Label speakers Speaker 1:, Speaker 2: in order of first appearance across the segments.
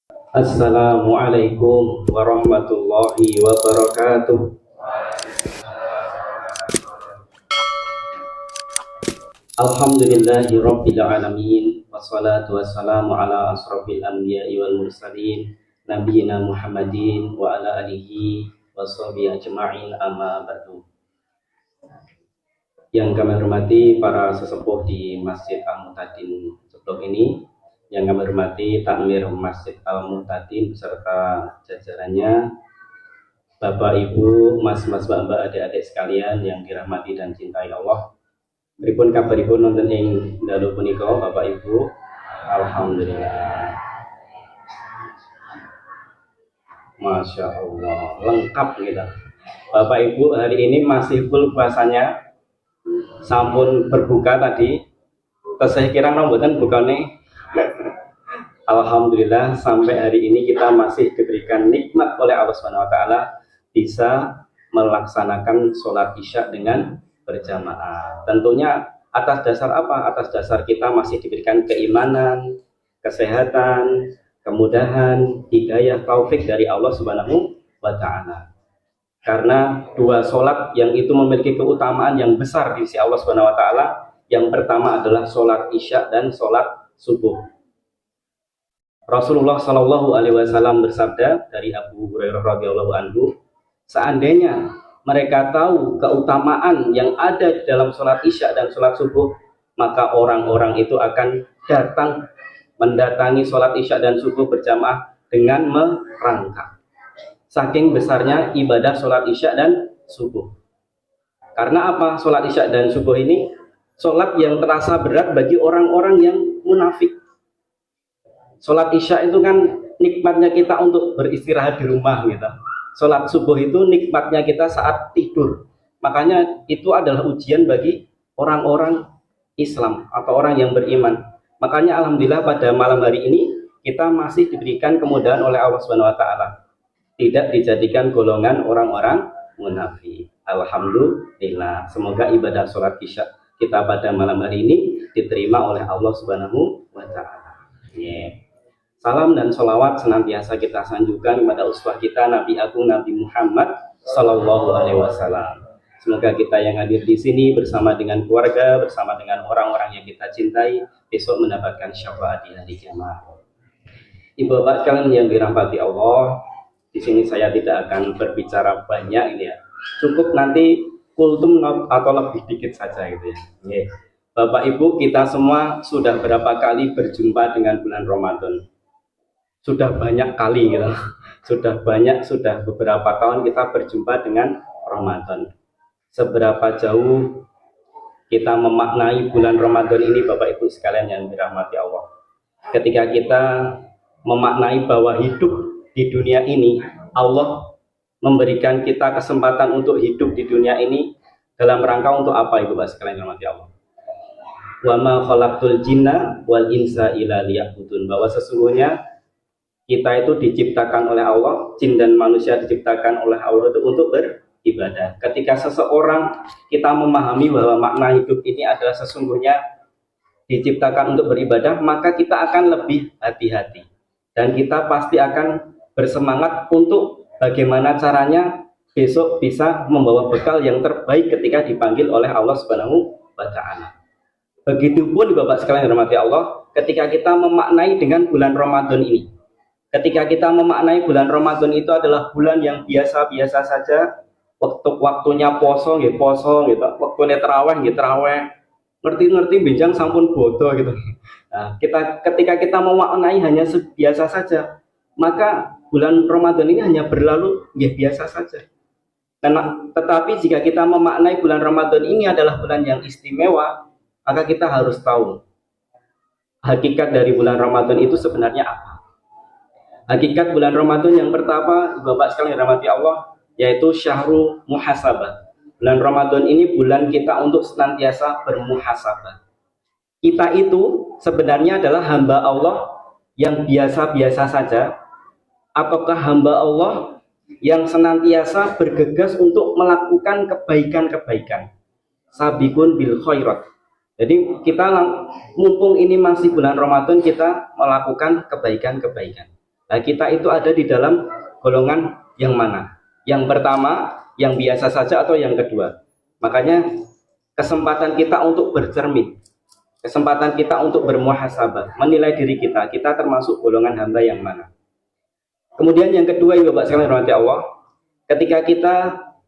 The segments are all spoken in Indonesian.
Speaker 1: Assalamualaikum warahmatullahi wabarakatuh. Alhamdulillahi rabbil alamin. Wassalatu wassalamu ala asrofil anbiya'i wal mursalin nabiyina Muhammadin wa ala alihi washabihi ajma'in, amma ba'du. Yang kami hormati para sesepuh di Masjid Al-Muhtadin Ceplok ini, yang kami hormati takmir Masjid Al-Muhtadin beserta jajarannya, Bapak Ibu, Mas-mas, Mbak-mbak, adik-adik sekalian yang dirahmati dan cintai Allah. Pripun kabaripun nonton ing dalu punika Bapak Ibu? Alhamdulillah. Masya Allah, lengkap kita. Bapak Ibu hari ini masih full puasanya. Sampun berbuka tadi. Saya kira nomboten bukane. Alhamdulillah sampai hari ini kita masih diberikan nikmat oleh Allah Subhanahu wa taala bisa melaksanakan sholat Isya dengan berjamaah. Tentunya atas dasar apa? Atas dasar kita masih diberikan keimanan, kesehatan, kemudahan, hidayah, taufik dari Allah Subhanahu wa taala. Karena dua sholat yang itu memiliki keutamaan yang besar di sisi Allah Subhanahu wa taala. Yang pertama adalah sholat Isya dan sholat subuh. Rasulullah Shallallahu alaihi wasallam bersabda dari Abu Hurairah radhiyallahu anhu, seandainya mereka tahu keutamaan yang ada di dalam sholat Isya dan sholat subuh, maka orang-orang itu akan mendatangi sholat Isya dan subuh berjamaah dengan merangkak. Saking besarnya ibadah sholat Isya dan subuh. Karena apa? Sholat Isya dan subuh ini sholat yang terasa berat bagi orang-orang yang munafik. Sholat Isya itu kan nikmatnya kita untuk beristirahat di rumah gitu. Sholat subuh itu nikmatnya kita saat tidur. Makanya itu adalah ujian bagi orang-orang Islam atau orang yang beriman. Makanya alhamdulillah pada malam hari ini kita masih diberikan kemudahan oleh Allah Subhanahu wa taala. Tidak dijadikan golongan orang-orang munafik. Alhamdulillah. Semoga ibadah sholat Isya kita pada malam hari ini diterima oleh Allah Subhanahu wa taala. Yeah. Salam dan sholawat senantiasa kita sanjungkan kepada uswah kita Nabi Agung Nabi Muhammad Sallallahu Alaihi Wasallam. Semoga kita yang hadir di sini bersama dengan keluarga, bersama dengan orang-orang yang kita cintai, besok mendapatkan syafaat di hari kiamat. Ibu bapak sekalian yang dirahmati Allah, di sini saya tidak akan berbicara banyak ini ya. Cukup nanti kultum atau lebih dikit saja gitu ya. Yeah. Bapak Ibu, kita semua sudah berapa kali berjumpa dengan bulan Ramadan? Sudah banyak kali gitu. Sudah beberapa tahun kita berjumpa dengan Ramadan. Seberapa jauh kita memaknai bulan Ramadan ini Bapak Ibu sekalian yang dirahmati Allah. Ketika kita memaknai bahwa hidup di dunia ini, Allah memberikan kita kesempatan untuk hidup di dunia ini dalam rangka untuk apa Ibu Bapak sekalian yang dirahmati Allah? Wa ma khalaqtul jinna wal insa illa liya'budun, bahwa sesungguhnya kita itu diciptakan oleh Allah, jin dan manusia diciptakan oleh Allah itu untuk beribadah. Ketika seseorang kita memahami bahwa makna hidup ini adalah sesungguhnya diciptakan untuk beribadah, maka kita akan lebih hati-hati. Dan kita pasti akan bersemangat untuk bagaimana caranya besok bisa membawa bekal yang terbaik ketika dipanggil oleh Allah Subhanahu wa taala. Begitupun Bapak sekalian yang dirahmati Allah, ketika kita memaknai dengan bulan Ramadan ini. Ketika kita memaknai bulan Ramadan itu adalah bulan yang biasa-biasa saja, waktunya poso gitu, waktunya terawih gitu, terawih, ngerti benjang sampun bodoh gitu. Nah, ketika kita memaknai hanya biasa saja, maka bulan Ramadan ini hanya berlalu ya biasa saja. Tetapi jika kita memaknai bulan Ramadan ini adalah bulan yang istimewa, maka kita harus tahu hakikat dari bulan Ramadan itu sebenarnya apa. Hakikat bulan Ramadan yang pertama, Bapak sekalian yang dirahmati Allah, yaitu syahrul muhasabah. Bulan Ramadan ini bulan kita untuk senantiasa bermuhasabah. Kita itu sebenarnya adalah hamba Allah yang biasa-biasa saja, ataukah hamba Allah yang senantiasa bergegas untuk melakukan kebaikan-kebaikan. Sabiqun bil khairat. Jadi kita mumpung ini masih bulan Ramadan, kita melakukan kebaikan-kebaikan. Nah, kita itu ada di dalam golongan yang mana? Yang pertama, yang biasa saja, atau yang kedua? Makanya kesempatan kita untuk bercermin, kesempatan kita untuk bermuhasabah, menilai diri kita, kita termasuk golongan hamba yang mana. Kemudian yang kedua, ya Bapak sekalian rahmati Allah, ketika kita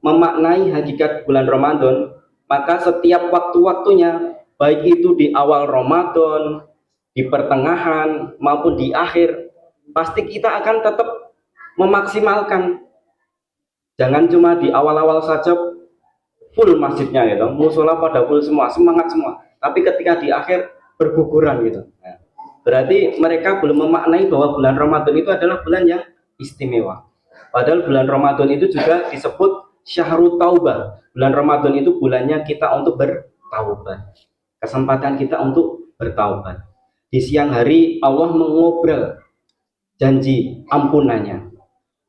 Speaker 1: memaknai hakikat bulan Ramadan, maka setiap waktu-waktunya, baik itu di awal Ramadan, di pertengahan maupun di akhir, pasti kita akan tetap memaksimalkan. Jangan cuma di awal-awal saja full masjidnya gitu, musola pada full semua, semangat semua, tapi ketika di akhir berguguran gitu. Nah, berarti mereka belum memaknai bahwa bulan Ramadan itu adalah bulan yang istimewa. Padahal bulan Ramadan itu juga disebut syahrul taubah. Bulan Ramadan itu bulannya kita untuk bertaubat, kesempatan kita untuk bertaubat. Di siang hari Allah mengobrol janji ampunannya.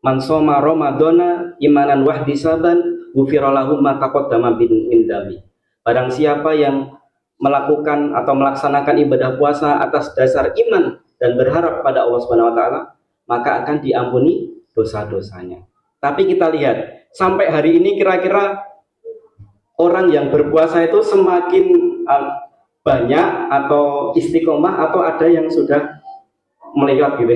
Speaker 1: Man shoma ramadhana imanan wahtisaban ghufira lahu ma taqaddama min dami. Barang siapa yang melakukan atau melaksanakan ibadah puasa atas dasar iman dan berharap pada Allah Subhanahu wa taala, maka akan diampuni dosa-dosanya. Tapi kita lihat sampai hari ini kira-kira orang yang berpuasa itu semakin banyak atau istiqomah, atau ada yang sudah melewat gitu.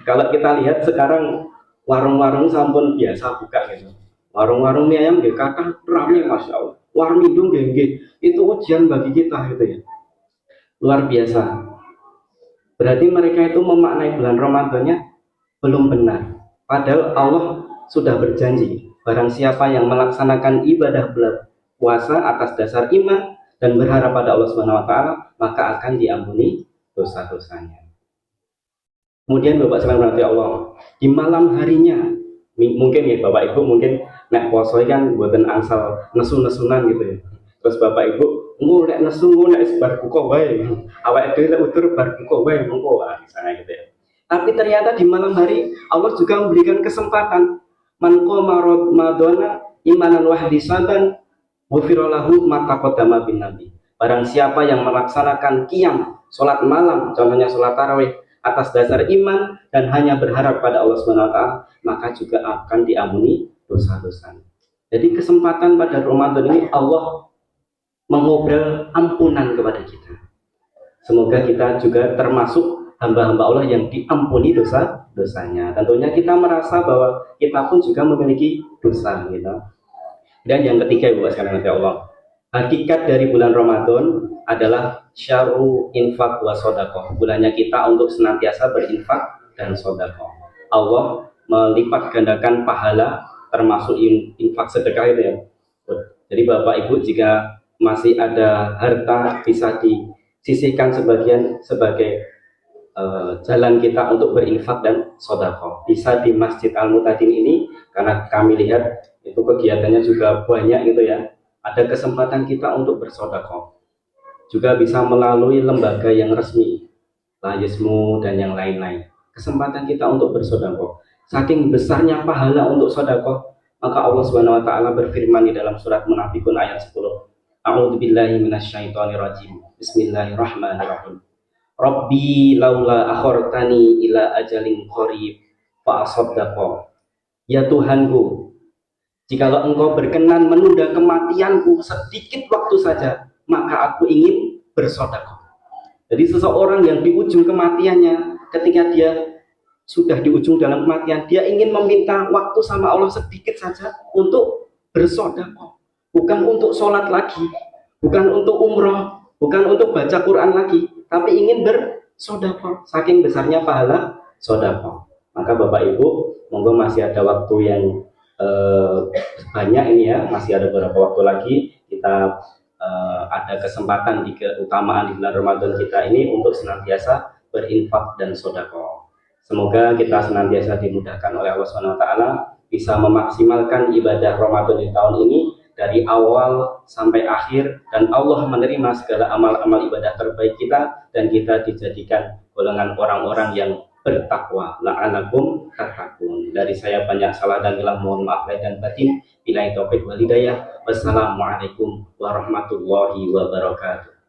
Speaker 1: Kalau kita lihat sekarang warung-warung sampun biasa buka gitu. Warung-warung mie ayam nggih kakak ramai, masya Allah. Warung hidung nggih, itu ujian bagi kita gitu ya. Luar biasa. Berarti mereka itu memaknai bulan Ramadannya belum benar. Padahal Allah sudah berjanji, barang siapa yang melaksanakan ibadah bulan puasa atas dasar iman dan berharap pada Allah Subhanahu wa taala, maka akan diampuni dosa-dosanya. Kemudian Bapak sekalian berarti Allah, di malam harinya, mungkin ya Bapak Ibu mungkin nek poso kan buatan angsal nesu-nesunan gitu ya. Terus Bapak Ibu nek nesu nek bar buka wae. Awake dhewe utur bar buka wae monggo misalnya gitu ya. Tapi ternyata di malam hari Allah juga memberikan kesempatan. Man qama ramadhana imanan wahtisaban ghufira lahu ma taqaddama bin nabi. Barang siapa yang melaksanakan qiyam, salat malam, contohnya salat tarawih, atas dasar iman dan hanya berharap pada Allah Subhanahu wa taala, maka juga akan diampuni dosa-dosanya. Jadi kesempatan pada Ramadan ini Allah mengobrol ampunan kepada kita. Semoga kita juga termasuk hamba-hamba Allah yang diampuni dosa-dosanya. Tentunya kita merasa bahwa kita pun juga memiliki dosa gitu. Dan yang ketiga Ibu sekalian Allah, hakikat dari bulan Ramadan adalah syaru infak wa sodakoh. Bulannya kita untuk senantiasa berinfak dan sodakoh. Allah melipat gandakan pahala termasuk infak sedekah itu ya. Jadi Bapak Ibu jika masih ada harta bisa disisihkan sebagian sebagai jalan kita untuk berinfak dan sodakoh. Bisa di Masjid Al-Mutadin ini, karena kami lihat itu kegiatannya juga banyak gitu ya. Ada kesempatan kita untuk bersodakoh. Juga bisa melalui lembaga yang resmi, Layesmu dan yang lain-lain. Kesempatan kita untuk bersodakoh. Saking besarnya pahala untuk sodakoh, maka Allah Subhanahu wa taala berfirman di dalam surat Munafikun ayat 10. A'udzubillahi minasyaitonirrajim. Bismillahirrahmanirrahim. Rabbi laula akhortani ila ajalin qarib fa asaddaqo. Ya Tuhanku, jikalau engkau berkenan menunda kematianku sedikit waktu saja, maka aku ingin bersedekah. Jadi seseorang yang di ujung kematiannya, ketika dia sudah di ujung dalam kematian, dia ingin meminta waktu sama Allah sedikit saja untuk bersedekah. Bukan untuk sholat lagi, bukan untuk umroh, bukan untuk baca Quran lagi, tapi ingin bersedekah. Saking besarnya pahala sedekah. Maka Bapak Ibu, monggo masih ada waktu yang banyak ini ya, masih ada beberapa waktu lagi kita ada kesempatan di keutamaan di bulan Ramadan kita ini untuk senantiasa berinfak dan sedekah. Semoga kita senantiasa dimudahkan oleh Allah Subhanahu wa taala bisa memaksimalkan ibadah Ramadan di tahun ini dari awal sampai akhir, dan Allah menerima segala amal-amal ibadah terbaik kita dan kita dijadikan golongan orang-orang yang bertakwa. La'alakum tattaqun. Dari saya banyak salah dan hilang, mohon maaf lahir dan batin. Billahi taufiq wal hidayah. Wassalamualaikum warahmatullahi wabarakatuh.